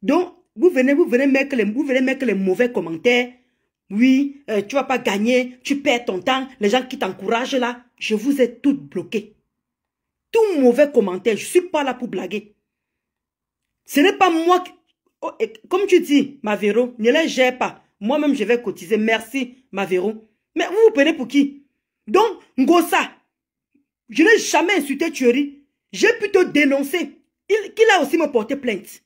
Donc, vous venez mettre les mauvais commentaires. Oui, tu vas pas gagner, tu perds ton temps. Les gens qui t'encouragent là, je vous ai toutes bloquées. Tout mauvais commentaire, je suis pas là pour blaguer. Ce n'est pas moi qui... Oh, comme tu dis, Mavero, ne les gère pas. Moi-même, je vais cotiser. Merci, Mavero. Mais vous vous prenez pour qui? Donc, Ngosa, je n'ai jamais insulté Thierry. J'ai plutôt dénoncé. Qu'il a aussi me porté plainte.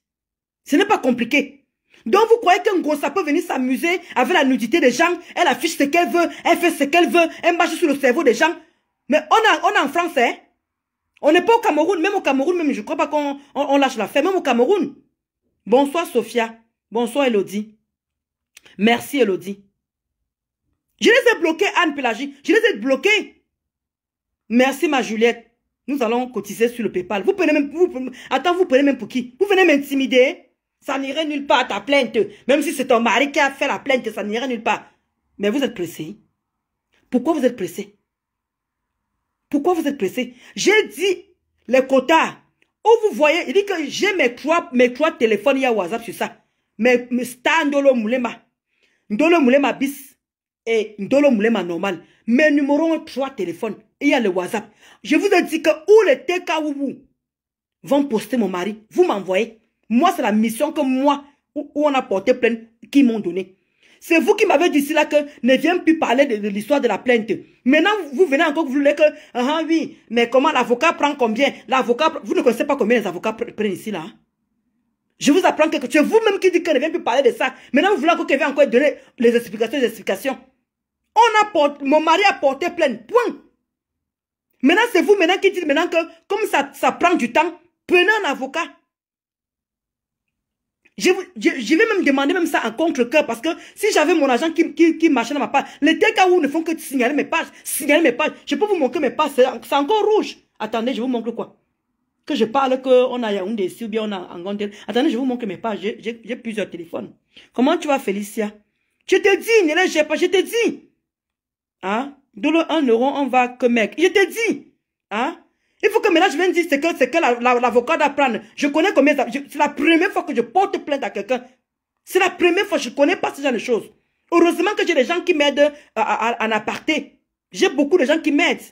Ce n'est pas compliqué. Donc, vous croyez qu'un Ngosa peut venir s'amuser avec la nudité des gens? Elle affiche ce qu'elle veut, elle fait ce qu'elle veut, elle marche sur le cerveau des gens. Mais on est en France, hein? On n'est pas au Cameroun. Même au Cameroun, même, je ne crois pas qu'on lâche l'affaire. Même au Cameroun. Bonsoir, Sophia. Bonsoir, Elodie. Merci, Elodie. Je les ai bloqués, Anne Pélagie. Je les ai bloqués. Merci, ma Juliette. Nous allons cotiser sur le PayPal. Vous prenez même... attends, vous prenez même pour qui? Vous venez m'intimider? Ça n'irait nulle part, ta plainte. Même si c'est ton mari qui a fait la plainte, ça n'irait nulle part. Mais vous êtes pressé. Pourquoi vous êtes pressé? Pourquoi vous êtes pressé? J'ai dit les quotas. Oh, vous voyez, il dit que j'ai mes trois téléphones, il y a WhatsApp sur ça. Mais Star Ndolo Moulema. Ndolo Moulema bis et Ndolo Moulema normal. Mes numéros ont 3 téléphones. Et il y a le WhatsApp. Je vous ai dit que où les TKW vont poster mon mari, vous m'envoyez. Moi, c'est la mission que moi, où on a porté plainte, qui m'ont donné. C'est vous qui m'avez dit cela que ne viens plus parler de l'histoire de la plainte. Maintenant, vous venez encore, vous voulez que, oui, mais comment l'avocat prend combien? L'avocat, vous ne connaissez pas combien les avocats prennent ici, là. Hein? Je vous apprends quelque chose. C'est vous-même qui dites que ne vient plus parler de ça. Maintenant, vous voulez encore qu'il vienne encore donner les explications. Mon mari a porté plainte, point. Maintenant, c'est vous maintenant qui dites maintenant que, comme ça prend du temps, prenez un avocat. Je vais même demander même ça en contre-cœur parce que si j'avais mon agent qui marchait dans ma page, les TKO ne font que signaler mes pages, Je peux vous montrer mes pages, c'est encore rouge. Attendez, je vous montre quoi? Que je parle qu'on a Yaoundé, ou bien on a Angondel. Attendez, je vous montre mes pages, j'ai plusieurs téléphones. Comment tu vas, Félicia? Je te dis, ne les pas, je te dis. Hein? De le 1 euro, on va que mec. Je te dis. Hein? Il faut que maintenant je vienne dire ce que l'avocat doit prendre. Je connais combien. C'est la première fois que je porte plainte à quelqu'un. C'est la première fois que je ne connais pas ce genre de choses. Heureusement que j'ai des gens qui m'aident en aparté. J'ai beaucoup de gens qui m'aident.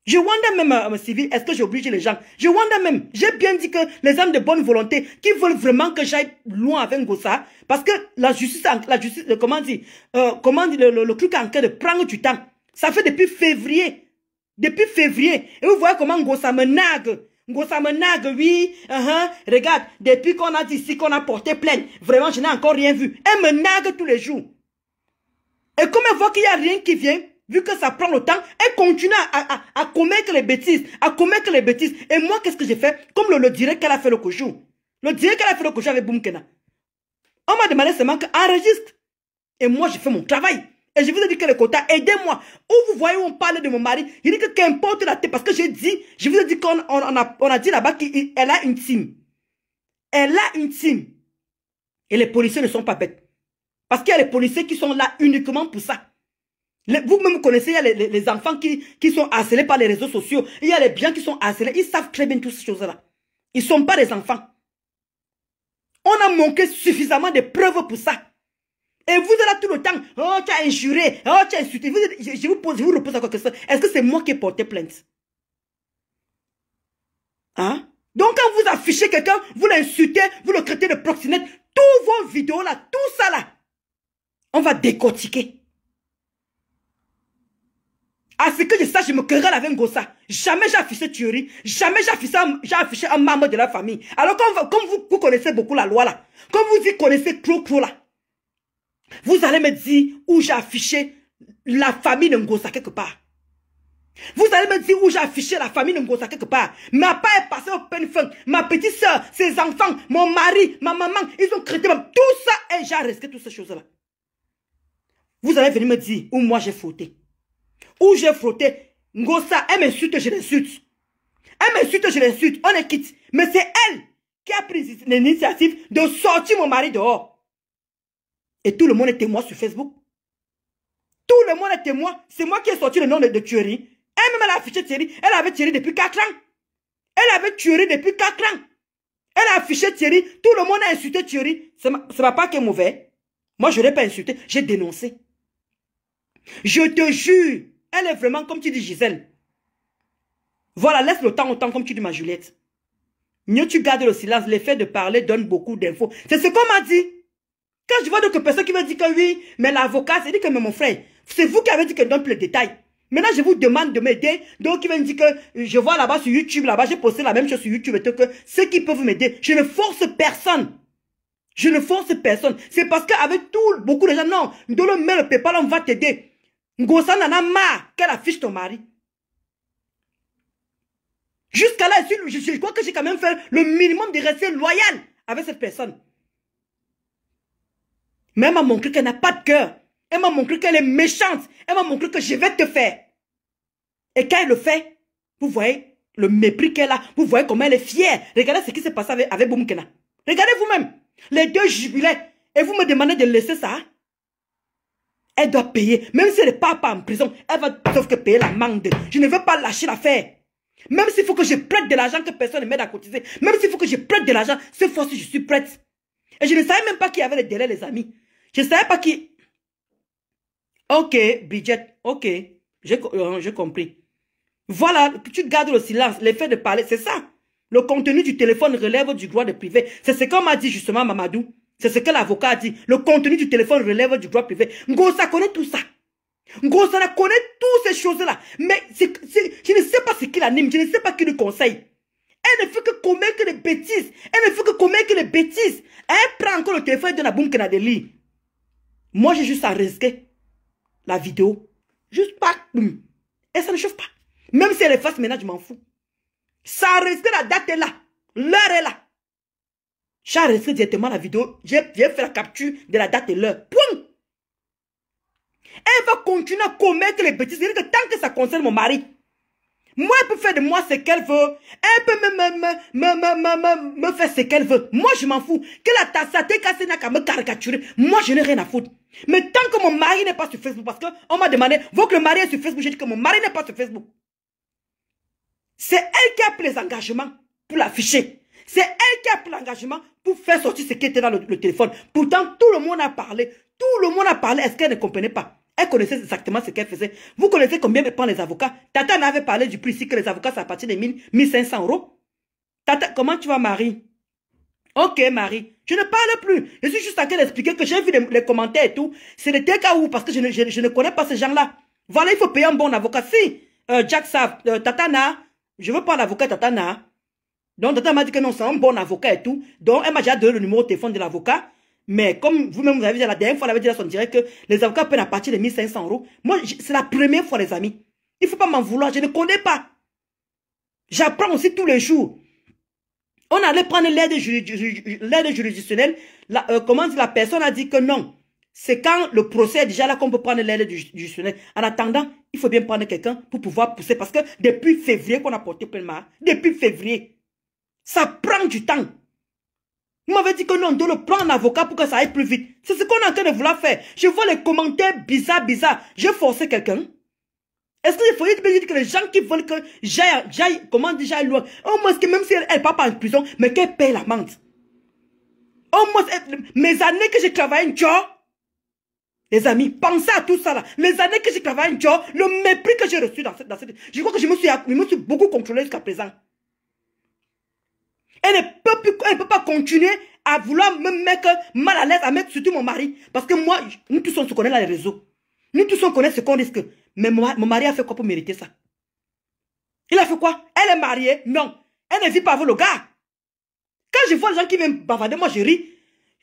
Je wonder même, civil, est-ce que j'ai obligé les gens? Je wonder même. J'ai bien dit que les hommes de bonne volonté qui veulent vraiment que j'aille loin avec Ngosa, parce que la justice, comment dire, le truc en train de prendre du temps. Ça fait depuis février. Depuis février. Et vous voyez comment Ngosa me nague. Ngosa me nague, oui. Regarde, depuis qu'on a dit ici qu'on a porté plainte, vraiment, je n'ai encore rien vu. Elle me nague tous les jours. Et comme elle voit qu'il n'y a rien qui vient, vu que ça prend le temps, elle continue à commettre les bêtises. Et moi, qu'est-ce que j'ai fait? Comme le direct qu'elle a fait le cochon. Le direct qu'elle a fait le cochon avec Boumkena. On m'a demandé seulement qu'enregistre. Et moi, j'ai fait mon travail. Et je vous ai dit que le quota, aidez-moi. Où vous voyez où on parle de mon mari, il dit que qu'importe la tête, parce que je vous ai dit qu'on a dit là-bas qu'elle a une team. Elle a une team. Et les policiers ne sont pas bêtes. Parce qu'il y a les policiers qui sont là uniquement pour ça. Vous-même connaissez, il y a les enfants qui sont harcelés par les réseaux sociaux. Il y a les gens qui sont harcelés. Ils savent très bien toutes ces choses-là. Ils ne sont pas des enfants. On a manqué suffisamment de preuves pour ça. Et vous êtes là tout le temps. Oh, tu as injuré. Oh, tu as insulté. Je vous repose encore question. Est-ce que c'est moi qui ai porté plainte? Hein? Donc, quand vous affichez quelqu'un, vous l'insultez, vous le traitez de proxénète, tous vos vidéos là, tout ça là, on va décortiquer. À ce que je sache, je me querelle avec Ngosa. Jamais j'ai affiché tuerie. Jamais j'ai affiché un membre de la famille. Alors, comme vous connaissez beaucoup la loi là, comme vous y connaissez trop là, vous allez me dire où j'ai affiché la famille de Ngosa quelque part. Vous allez me dire où j'ai affiché la famille de Ngosa quelque part. Ma part est passée au peine fin. Ma petite soeur, ses enfants, mon mari, ma maman, ils ont créé tout ça et j'ai arrêté toutes ces choses-là. Vous allez venir me dire où moi j'ai fauté. Où j'ai frotté. Ngosa, elle m'insulte, je l'insulte. Elle m'insulte, je l'insulte. On est quitte. Mais c'est elle qui a pris l'initiative de sortir mon mari dehors. Et tout le monde est témoin sur Facebook. Tout le monde est témoin. C'est moi qui ai sorti le nom de Thierry. Elle-même, elle a affiché Thierry. Elle avait Thierry depuis 4 ans. Elle avait Thierry depuis 4 ans. Elle a affiché Thierry. Tout le monde a insulté Thierry. C'est ma part qui est mauvais. Moi, je ne l'ai pas insulté. J'ai dénoncé. Je te jure. Elle est vraiment, comme tu dis, Gisèle. Voilà, laisse le temps au temps, comme tu dis, ma Juliette. Mieux tu gardes le silence. L'effet de parler donne beaucoup d'infos. C'est ce qu'on m'a dit. Quand je vois d'autres personnes qui me disent que oui, mais l'avocat, c'est dit que mais mon frère, c'est vous qui avez dit que donne plus les détails. Maintenant, je vous demande de m'aider. Donc, il va me dire que je vois là-bas sur YouTube, là-bas, j'ai posté la même chose sur YouTube. Et que ceux qui peuvent m'aider, je ne force personne. Je ne force personne. C'est parce qu'avec beaucoup de gens, non, dans le mail, le PayPal, on va t'aider. Ngosa n'en a marre qu'elle affiche ton mari. Jusqu'à là, je crois que j'ai quand même fait le minimum de rester loyal avec cette personne. Mais elle m'a montré qu'elle n'a pas de cœur. Elle m'a montré qu'elle est méchante. Elle m'a montré que je vais te faire. Et quand elle le fait, vous voyez le mépris qu'elle a. Vous voyez comment elle est fière. Regardez ce qui s'est passé avec Boumkena. Regardez vous-même. Les deux jubilaient. Et vous me demandez de laisser ça. Elle doit payer. Même si elle n'est pas en prison, elle va sauf que payer la manque. Je ne veux pas lâcher l'affaire. Même s'il faut que je prête de l'argent que personne ne m'aide à cotiser. Même s'il faut que je prête de l'argent, cette fois-ci, je suis prête. Et je ne savais même pas qu'il y avait les délais, les amis. Je ne savais pas qui... Ok, Bridget, ok. J'ai compris. Voilà, tu gardes le silence, l'effet de parler, c'est ça. Le contenu du téléphone relève du droit de privé. C'est ce qu'on m'a dit justement, Mamadou. C'est ce que l'avocat a dit. Le contenu du téléphone relève du droit privé. Ngosa connaît tout ça. Ngosa connaît toutes ces choses-là. Mais je ne sais pas ce qui l'anime, je ne sais pas qui lui conseille. Elle ne fait que commettre des bêtises. Elle ne fait que commettre des bêtises. Elle prend encore le téléphone et donne à Boumkena de lire. Moi, j'ai juste à risquer la vidéo. Juste pas. Et ça ne chauffe pas. Même si elle est face maintenant, je m'en fous. Ça a resté, la date est là. L'heure est là. J'ai resté directement la vidéo. J'ai fait la capture de la date et l'heure. Point. Elle va continuer à commettre les bêtises. C'est-à-dire que tant que ça concerne mon mari, moi, elle peut faire de moi ce qu'elle veut. Elle peut me faire ce qu'elle veut. Moi, je m'en fous. Qu'elle a tassaté, qu'elle n'a qu'à me caricaturer. Moi, je n'ai rien à foutre. Mais tant que mon mari n'est pas sur Facebook, parce qu'on m'a demandé, vous que le mari est sur Facebook, j'ai dit que mon mari n'est pas sur Facebook. C'est elle qui a pris les engagements pour l'afficher. C'est elle qui a pris l'engagement pour faire sortir ce qui était dans le téléphone. Pourtant, tout le monde a parlé. Tout le monde a parlé. Est-ce qu'elle ne comprenait pas? Elle connaissait exactement ce qu'elle faisait. Vous connaissez combien prennent les avocats? Tata n'avait parlé du prix ici que les avocats, c'est à partir de 1500 euros. Tata, comment tu vas, Marie? Ok, Marie. Je ne parle plus. Je suis juste en train d'expliquer que j'ai vu les commentaires et tout. C'est le cas où, parce que je ne connais pas ces gens-là. Voilà, il faut payer un bon avocat. Si, Jack Sav, Tatana, je veux pas l'avocat Tatana. Donc, Tata m'a dit que non, c'est un bon avocat et tout. Donc, elle m'a déjà donné le numéro de téléphone de l'avocat. Mais comme vous-même, vous avez dit la dernière fois, elle avait dit à son direct que les avocats prennent à partir de 1500 euros. Moi, c'est la première fois, les amis. Il ne faut pas m'en vouloir, je ne connais pas. J'apprends aussi tous les jours. On allait prendre l'aide juridictionnelle. Comment dire, la personne a dit que non. C'est quand le procès est déjà là qu'on peut prendre l'aide juridictionnelle. En attendant, il faut bien prendre quelqu'un pour pouvoir pousser. Parce que depuis février qu'on a porté plein. Depuis février. Ça prend du temps. Vous m'avez dit que non, on doit le prendre en avocat pour que ça aille plus vite. C'est ce qu'on est en train de vouloir faire. Je vois les commentaires bizarres. J'ai forcé quelqu'un. Est-ce qu'il faut dire que les gens qui veulent que j'aille, comment dire, j'aille loin, au moins que même si elle ne part pas en prison, mais qu'elle paye l'amende. Au moins, mes années que j'ai travaillé un job, les amis, pensez à tout ça là. Les années que j'ai travaillé un job, le mépris que j'ai reçu dans cette... Je crois que je me suis beaucoup contrôlé jusqu'à présent. Elle ne peut pas continuer à vouloir me mettre mal à l'aise, à mettre surtout mon mari. Parce que moi, nous tous on se connaît dans les réseaux. Nous tous on connaît ce qu'on risque. Mais mon mari a fait quoi pour mériter ça? Il a fait quoi? Elle est mariée? Non. Elle ne vit pas avec le gars. Quand je vois les gens qui viennent bavarder, moi je ris.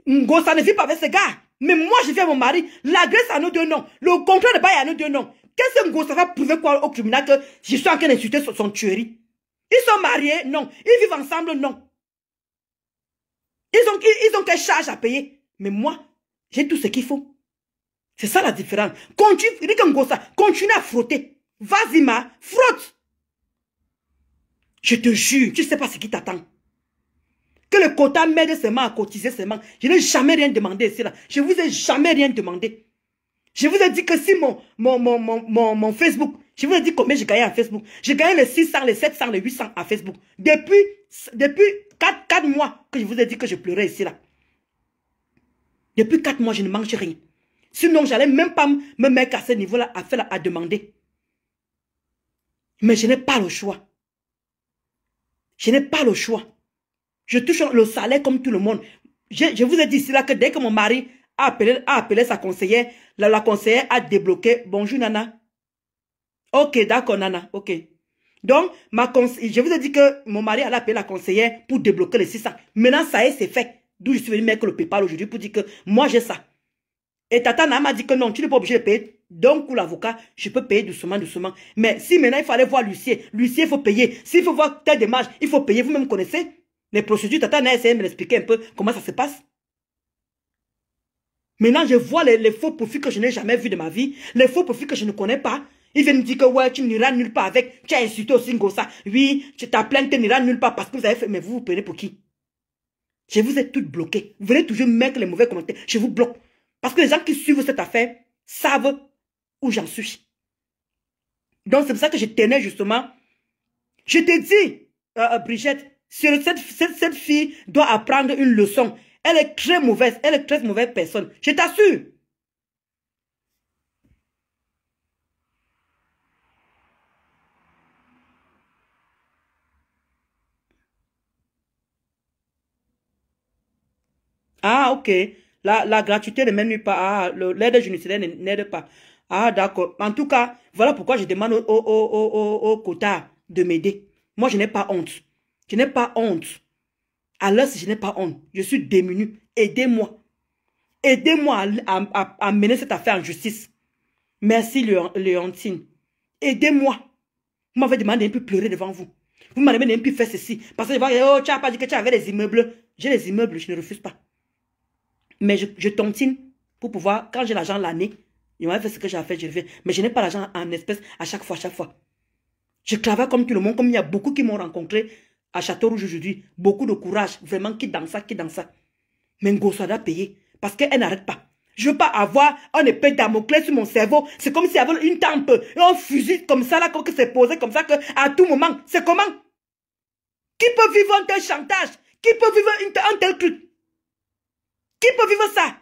Ça ne vit pas avec ce gars. Mais moi je vis avec mon mari. La grâce à nous deux non. Le contrat de bail à nous deux non. Qu'est-ce que ça va prouver quoi au tribunal que je suis en train d'insulter son tuerie? Ils sont mariés? Non. Ils vivent ensemble? Non. Ils ont quelle charge à payer? Mais moi, j'ai tout ce qu'il faut. C'est ça la différence. Continue à frotter. Vas-y, frotte. Je te jure, tu ne sais pas ce qui t'attend. Que le quota m'aide seulement à cotiser seulement. Je n'ai jamais rien demandé ici là. Je vous ai jamais rien demandé. Je vous ai dit que si mon Facebook, je vous ai dit combien j'ai gagné à Facebook. J'ai gagné les 600, les 700, les 800 à Facebook. Depuis 4 mois que je vous ai dit que je pleurais ici, là. Depuis 4 mois, je ne mange rien. Sinon, j'allais même pas me mettre à ce niveau-là à demander. Mais je n'ai pas le choix. Je n'ai pas le choix. Je touche le salaire comme tout le monde. Je vous ai dit ici là que dès que mon mari a appelé sa conseillère, la conseillère a débloqué. Bonjour Nana. Ok, d'accord Nana, ok. Donc, je vous ai dit que mon mari allait appeler la conseillère pour débloquer les 600. Maintenant, ça y est, c'est fait. D'où je suis venu mettre le PayPal aujourd'hui pour dire que moi j'ai ça. Et Tata Nana m'a dit que non, tu n'es pas obligé de payer. Donc, pour l'avocat, je peux payer doucement, doucement. Mais si maintenant il fallait voir l'huissier, il faut payer. S'il faut voir telle démarche, il faut payer. Vous-même connaissez les procédures. Tata Nana a essayé de me expliquer un peu comment ça se passe. Maintenant, je vois les faux profits que je n'ai jamais vus de ma vie. Les faux profits que je ne connais pas. Ils viennent me dire que ouais, tu n'iras nulle part avec. Tu as insulté aussi Ngossa. Oui, ta plainte n'ira nulle part parce que vous avez fait. Mais vous vous prenez pour qui? Je vous ai toutes bloquées. Vous venez toujours mettre les mauvais commentaires. Je vous bloque. Parce que les gens qui suivent cette affaire savent où j'en suis. Donc, c'est pour ça que je tenais justement. Je t'ai dit, Brigitte, cette fille doit apprendre une leçon. Elle est très mauvaise. Elle est très mauvaise personne. Je t'assure. Ah, ok. La gratuité ne mène pas. Ah, l'aide juridictionnelle n'aide pas. Ah, d'accord. En tout cas, voilà pourquoi je demande au quota de m'aider. Moi, je n'ai pas honte. Je n'ai pas honte. Alors, si je n'ai pas honte, je suis démunie. Aidez-moi. Aidez-moi à mener cette affaire en justice. Merci, Léontine. Aidez-moi. Vous m'avez demandé de ne plus pleurer devant vous. Vous m'avez demandé de ne plus faire ceci. Parce que oh, tu n'as pas dit que tu avais des immeubles. J'ai des immeubles, je ne refuse pas. Mais je tontine pour pouvoir, quand j'ai l'argent l'année, il m'a fait ce que j'ai fait, je le fais. Mais je n'ai pas l'argent en espèces à chaque fois, Je travaille comme tout le monde, comme il y a beaucoup qui m'ont rencontré à Château-Rouge aujourd'hui. Beaucoup de courage, vraiment, qui dans ça. Mais Ngossa doit payer parce qu'elle n'arrête pas. Je ne veux pas avoir un épée Damoclès sur mon cerveau. C'est comme s'il y avait une tempe, un fusil comme ça, là, comme que c'est posé comme ça, que à tout moment. C'est comment? Qui peut vivre un tel chantage? Qui peut vivre un tel truc? Qui peut vivre ça?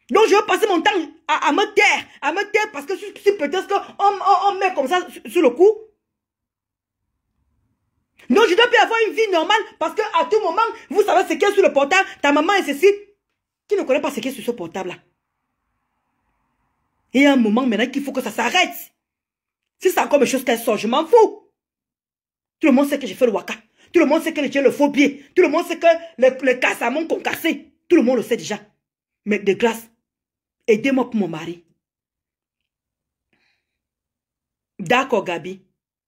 Donc je veux passer mon temps à me taire, parce que si peut-être qu'on met comme ça sur le coup. Donc je dois plus avoir une vie normale parce qu'à tout moment, vous savez ce qu'il y a sur le portable, ta maman et ceci, qui ne connaît pas ce qu'il y a sur ce portable-là. Et il y a un moment maintenant qu'il faut que ça s'arrête. Si c'est encore des choses qu'elle sort, je m'en fous. Tout le monde sait que j'ai fait le waka. Tout le monde sait que j'ai le faux pied. Tout le monde sait que les cassamons qu'on cassé. Tout le monde le sait déjà. Mais de grâce, aidez-moi pour mon mari. D'accord, Gabi.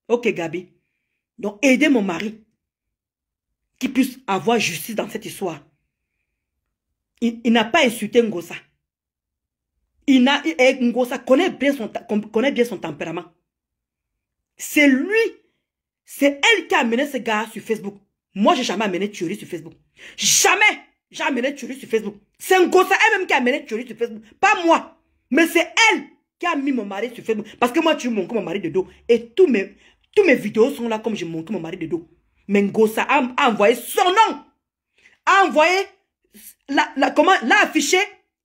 Ok, Gabi. Donc, aidez mon mari. Qu'il puisse avoir justice dans cette histoire. Il n'a pas insulté Ngossa. Ngossa connaît bien son tempérament. C'est lui. C'est elle qui a amené ce gars sur Facebook. Moi, j'ai jamais amené Thierry sur Facebook. Jamais j'ai amené Thierry sur Facebook. C'est Ngossa elle-même qui a amené Thierry sur Facebook. Pas moi. Mais c'est elle qui a mis mon mari sur Facebook. Parce que moi, tu montres mon mari de dos. Et tous mes vidéos sont là comme je montre mon mari de dos. Mais Ngossa a envoyé son nom. A envoyé, l'a affiché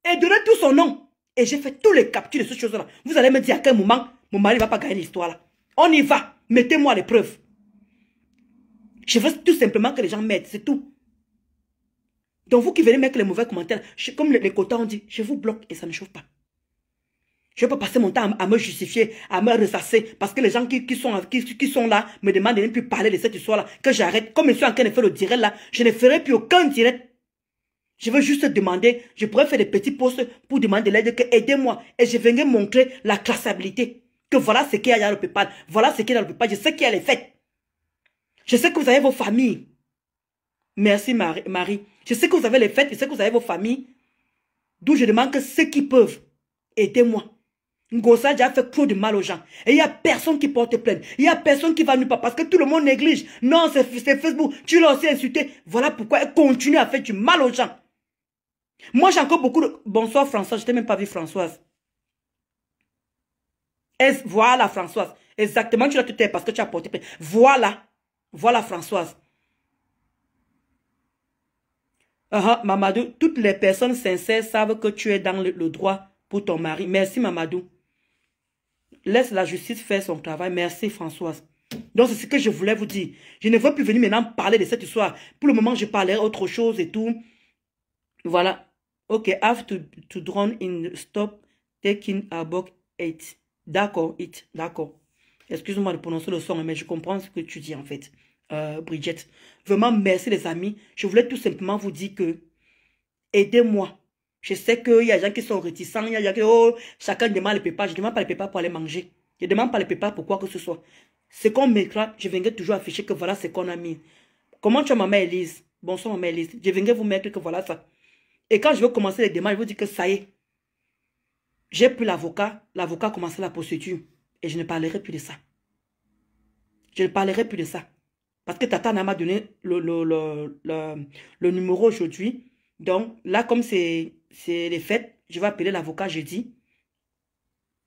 et donné tout son nom. Et j'ai fait tous les captures de ces choses-là. Vous allez me dire à quel moment mon mari ne va pas gagner l'histoire là. On y va. Mettez-moi à l'épreuve. Je veux tout simplement que les gens m'aident, c'est tout. Donc vous qui venez mettre les mauvais commentaires, comme les quotas ont dit, je vous bloque et ça ne chauffe pas. Je ne peux pas passer mon temps à me justifier, à me ressasser, parce que les gens qui sont là me demandent de ne plus parler de cette histoire-là, que j'arrête. Comme je suis en train de faire le direct là, je ne ferai plus aucun direct. Je veux juste demander, je pourrais faire des petits posts pour demander de l'aide, que aidez-moi. Et je viendrai montrer la traçabilité. Que voilà ce qu'il y a dans le PayPal, voilà ce qu'il y a dans le PayPal, je sais qu'il y a les fêtes. Je sais que vous avez vos familles. Merci Marie. Je sais que vous avez les fêtes, je sais que vous avez vos familles. D'où je demande que ceux qui peuvent, aidez-moi. Ngossa a déjà fait trop de mal aux gens. Et il n'y a personne qui porte plainte. Il n'y a personne qui va nulle part parce que tout le monde néglige. Non, c'est Facebook. Tu l'as aussi insulté. Voilà pourquoi elle continue à faire du mal aux gens. Moi, j'ai encore beaucoup de... Bonsoir Françoise. Je t'ai même pas vu Françoise. Voilà Françoise. Exactement, tu l'as tout fait parce que tu as porté plainte. Voilà. Voilà Françoise. Mamadou, toutes les personnes sincères savent que tu es dans le droit pour ton mari. Merci, Mamadou. Laisse la justice faire son travail. Merci, Françoise. Donc, c'est ce que je voulais vous dire. Je ne veux plus venir maintenant parler de cette histoire. Pour le moment, je parlerai autre chose et tout. Voilà. Ok, have to drown in stop taking a book 8. D'accord, it. D'accord. Excuse-moi de prononcer le son, mais je comprends ce que tu dis en fait. Bridget. Vraiment, merci les amis. Je voulais tout simplement vous dire que aidez-moi. Je sais qu'il y a des gens qui sont réticents. Il y a des gens qui oh, chacun demande les pépas. Je ne demande pas les pépas pour aller manger. Je ne demande pas les pépas pour quoi que ce soit. Ce qu'on mettra, je viendrai toujours afficher que voilà ce qu'on a mis. Comment tu as maman Elise? Bonsoir maman Elise. Je viendrai vous mettre que voilà ça. Et quand je vais commencer les démarches, je vous dis que ça y est. J'ai pris l'avocat. L'avocat a commencé la procédure. Et je ne parlerai plus de ça. Je ne parlerai plus de ça. Parce que Tata m'a donné le numéro aujourd'hui. Donc, là, comme c'est les fêtes, je vais appeler l'avocat jeudi.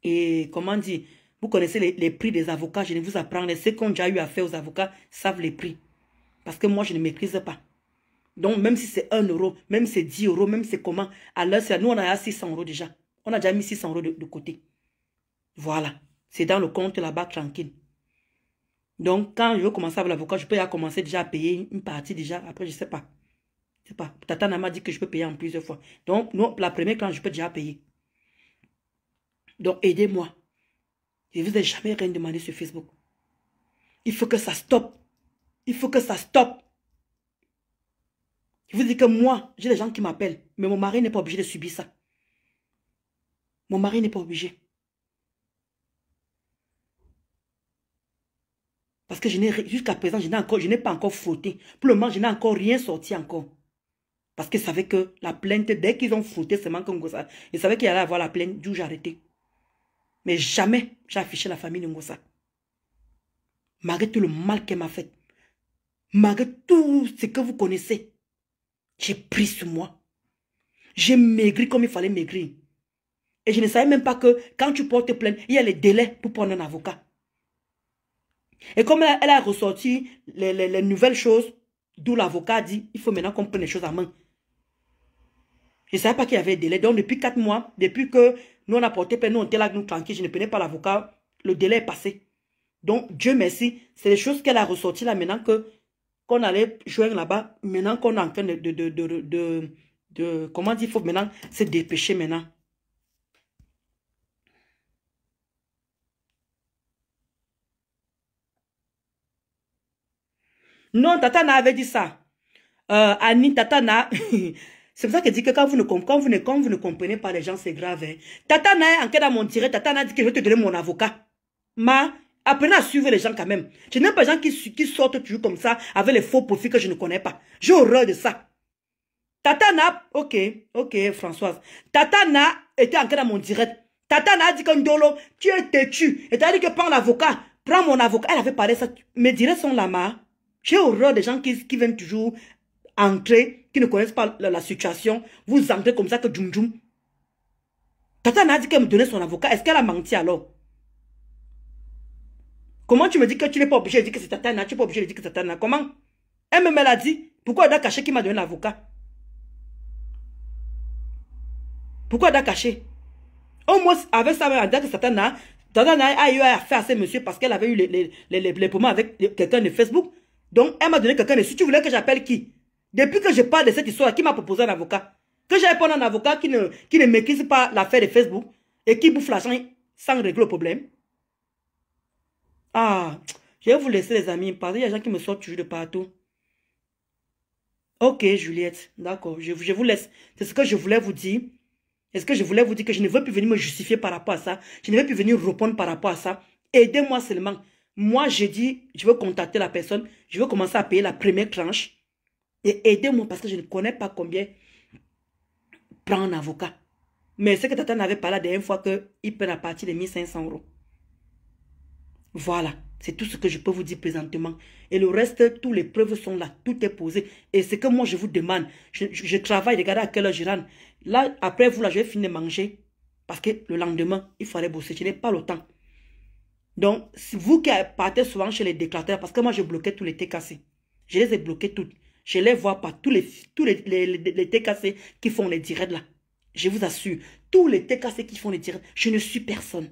Et comment dire, vous connaissez les prix des avocats, je ne vous apprends. Ceux qui ont déjà eu affaire aux avocats savent les prix. Parce que moi, je ne maîtrise pas. Donc, même si c'est 1 euro, même si c'est 10 euros, même si c'est comment, alors nous, on a 600 euros déjà. On a déjà mis 600 euros de côté. Voilà. C'est dans le compte là-bas, tranquille. Donc, quand je veux commencer avec l'avocat, je peux ya commencer déjà à payer une partie déjà. Après, je ne sais pas. Je sais pas. Tata m'a dit que je peux payer en plusieurs fois. Donc, non, la première quand je peux déjà payer. Donc, aidez-moi. Je ne vous ai jamais rien demandé sur Facebook. Il faut que ça stoppe. Il faut que ça stoppe. Je vous dis que moi, j'ai des gens qui m'appellent. Mais mon mari n'est pas obligé de subir ça. Mon mari n'est pas obligé. Parce que jusqu'à présent, je n'ai pas encore frotté. Pour le moment, je n'ai encore rien sorti encore. Parce qu'ils savaient que la plainte, dès qu'ils ont frotté seulement comme ça, ils savaient qu'il allait avoir la plainte, d'où j'ai arrêté. Mais jamais j'ai affiché la famille de Ngossa. Malgré tout le mal qu'elle m'a fait. Malgré tout ce que vous connaissez. J'ai pris sur moi. J'ai maigri comme il fallait maigrir. Et je ne savais même pas que quand tu portes plainte, il y a les délais pour prendre un avocat. Et comme elle a ressorti les nouvelles choses, d'où l'avocat dit, il faut maintenant qu'on prenne les choses en main. Je ne savais pas qu'il y avait des délais. Donc, depuis 4 mois, depuis que nous, on a porté plainte, nous, on était là, nous, tranquilles, je ne prenais pas l'avocat, le délai est passé. Donc, Dieu merci, c'est les choses qu'elle a ressorties là maintenant qu'on allait joindre là-bas, maintenant qu'on est en train de comment dire, il faut maintenant se dépêcher maintenant. Non, Tatana avait dit ça. Annie, Tatana... C'est pour ça qu'elle dit que quand vous ne comprenez pas les gens, c'est grave. Hein. Tatana est enquête à mon tiré. Tatana a dit que je vais te donner mon avocat. Apprenez à suivre les gens quand même. Je n'aime pas les gens qui sortent toujours comme ça avec les faux profils que je ne connais pas. J'ai horreur de ça. Tatana, ok, Françoise. Tatana était enquête à mon direct. Tatana a dit que Ndolo, tu es têtu. Et tu as dit que prends l'avocat. Prends mon avocat. Elle avait parlé ça. Mes directs sont là-bas. J'ai horreur des gens qui viennent toujours entrer, qui ne connaissent pas la situation. Vous entrez comme ça que djoum djoum. Tatana a dit qu'elle me donnait son avocat. Est-ce qu'elle a menti alors? Comment tu me dis que tu n'es pas obligé de dire que c'est Tatana? Tu n'es pas obligé de dire que c'est Tatana. Comment? Elle a dit. Pourquoi elle a caché qui m'a donné l'avocat? Pourquoi elle a caché? Au moins, avec ça, elle a dit que Tatana a eu affaire à ce monsieur parce qu'elle avait eu les problèmes avec quelqu'un de Facebook. Donc, elle m'a donné quelqu'un de... Si tu voulais que j'appelle qui? Depuis que je parle de cette histoire, qui m'a proposé un avocat? Que j'aille prendre un avocat qui ne maîtrise pas l'affaire de Facebook et qui bouffe l'argent sans régler le problème. Ah, je vais vous laisser les amis, parce qu'il y a des gens qui me sortent toujours de partout. Ok, Juliette, d'accord, je vous laisse. C'est ce que je voulais vous dire. Est-ce que je voulais vous dire que je ne veux plus venir me justifier par rapport à ça. Je ne veux plus venir répondre par rapport à ça. Aidez-moi seulement. Moi, j'ai dit, je veux contacter la personne. Je veux commencer à payer la première tranche. Et aidez-moi parce que je ne connais pas combien prend un avocat. Mais c'est que Tata n'avait pas la dernière fois qu'il prend à partir de 1500 euros. Voilà. C'est tout ce que je peux vous dire présentement. Et le reste, tous les preuves sont là. Tout est posé. Et c'est que moi, je vous demande. Je travaille, regardez à quelle heure je rentre. Là, après vous, là, je vais finir de manger. Parce que le lendemain, il fallait bosser. Je n'ai pas le temps. Donc, vous qui partez souvent chez les déclarateurs, parce que moi, je bloquais tous les TKC. Je les ai bloqués toutes. Je les vois par tous les TKC qui font les directs là. Je vous assure, tous les TKC qui font les directs, je ne suis personne.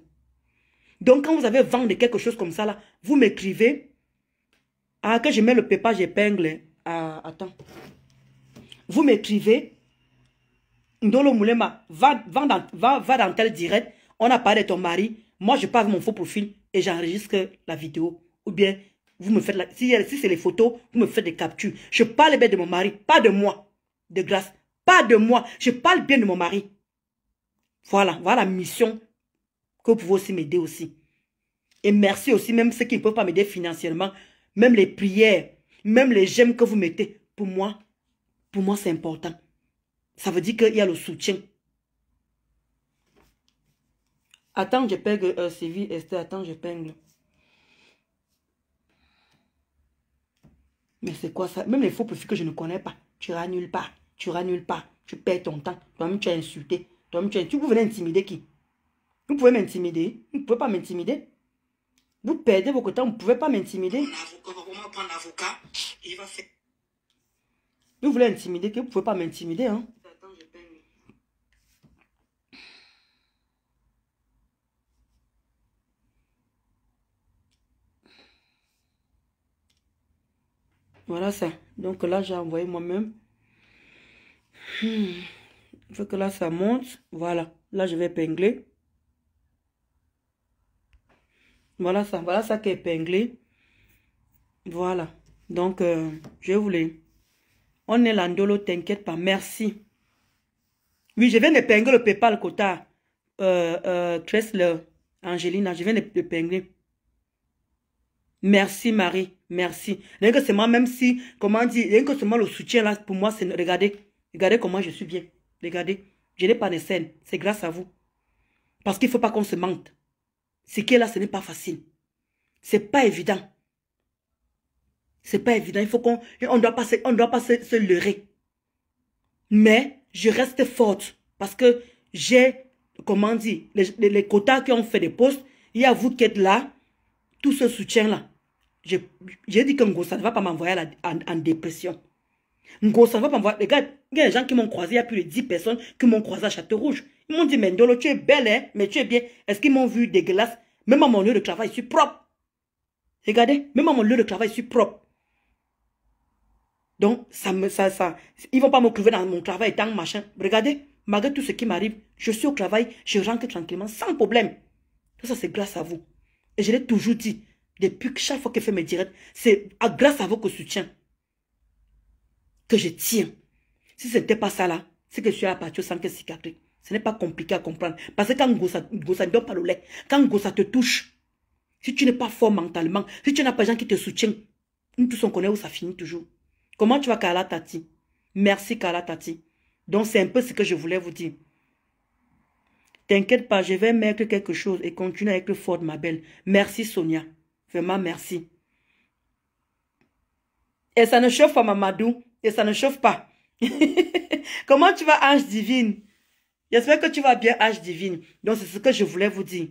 Donc, quand vous avez vendu quelque chose comme ça là, vous m'écrivez. Ah, que je mets le pépage épingle. Ah, attends. Vous m'écrivez. Ndolo Moulema, va dans tel direct. On a parlé de ton mari. Moi, je parle mon faux profil et j'enregistre la vidéo. Ou bien, vous me faites si c'est les photos, vous me faites des captures. Je parle bien de mon mari, pas de moi. De grâce. Pas de moi. Je parle bien de mon mari. Voilà la mission que vous pouvez aussi m'aider aussi. Et merci aussi, même ceux qui ne peuvent pas m'aider financièrement, même les prières, même les j'aime que vous mettez. Pour moi, c'est important. Ça veut dire qu'il y a le soutien. Attends, je pègue Sylvie, Esther, attends, je pègue. Mais c'est quoi ça? Même les faux profils que je ne connais pas. Tu rannules pas. Tu rannules pas. Tu perds ton temps. Toi-même, tu as insulté. Toi-même, vous venez intimider qui? Vous pouvez m'intimider. Vous ne pouvez pas m'intimider. Vous perdez votre temps. Vous ne pouvez pas m'intimider. Vous voulez intimider qui? Vous ne pouvez pas m'intimider. Hein? Voilà ça. Donc là, j'ai envoyé moi-même. Il faut que là, ça monte. Voilà. Là, je vais épingler. Voilà ça qui est épinglé. Voilà. Donc, je voulais. On est là, Ndolo, t'inquiète pas. Merci. Oui, je viens d'épingler le PayPal quota. Chrysler, Angelina, je viens d'épingler. Merci, Marie. Merci. Rien que c'est moi, même si, comment dire, rien que c'est moi le soutien là, pour moi, c'est, regardez. Regardez comment je suis bien. Regardez. Je n'ai pas de scène. C'est grâce à vous. Parce qu'il ne faut pas qu'on se mente. Ce qui est là, ce n'est pas facile. C'est pas évident. C'est pas évident. Il faut qu'on ne doit pas se leurrer. Mais je reste forte. Parce que j'ai, comment dire, les quotas qui ont fait des postes, il y a vous qui êtes là, tout ce soutien-là. J'ai dit que Ngossa ne va pas m'envoyer en dépression. Ngossa ne va pas m'envoyer. Regarde, il y a des gens qui m'ont croisé, il y a plus de 10 personnes qui m'ont croisé à Château-Rouge. Ils m'ont dit, mais Ndolo, tu es belle, hein, mais tu es bien. Est-ce qu'ils m'ont vu dégueulasse? Même à mon lieu de travail, je suis propre. Regardez, même à mon lieu de travail, je suis propre. Donc, ils ne vont pas me trouver dans mon travail étant machin. Regardez, malgré tout ce qui m'arrive, je suis au travail, je rentre tranquillement, sans problème. Tout ça, c'est grâce à vous. Et je l'ai toujours dit, depuis que chaque fois que je fais mes directs, c'est grâce à votre soutien que je tiens. Si ce n'était pas ça là, c'est que je suis à partir sans que cicatrice. Ce n'est pas compliqué à comprendre. Parce que quand Ngossa ne donne pas le lait, quand Ngossa te touche, si tu n'es pas fort mentalement, si tu n'as pas de gens qui te soutiennent, nous tous on connaît où ça finit toujours. Comment tu vas, Kala Tati? Merci, Kala Tati. Donc, c'est un peu ce que je voulais vous dire. T'inquiète pas, je vais mettre quelque chose et continuer avec le fort, ma belle. Merci, Sonia. Vraiment, merci. Et ça ne chauffe pas, Mamadou. Et ça ne chauffe pas. Comment tu vas, Ange Divine? J'espère que tu vas bien, Ange Divine. Donc, c'est ce que je voulais vous dire.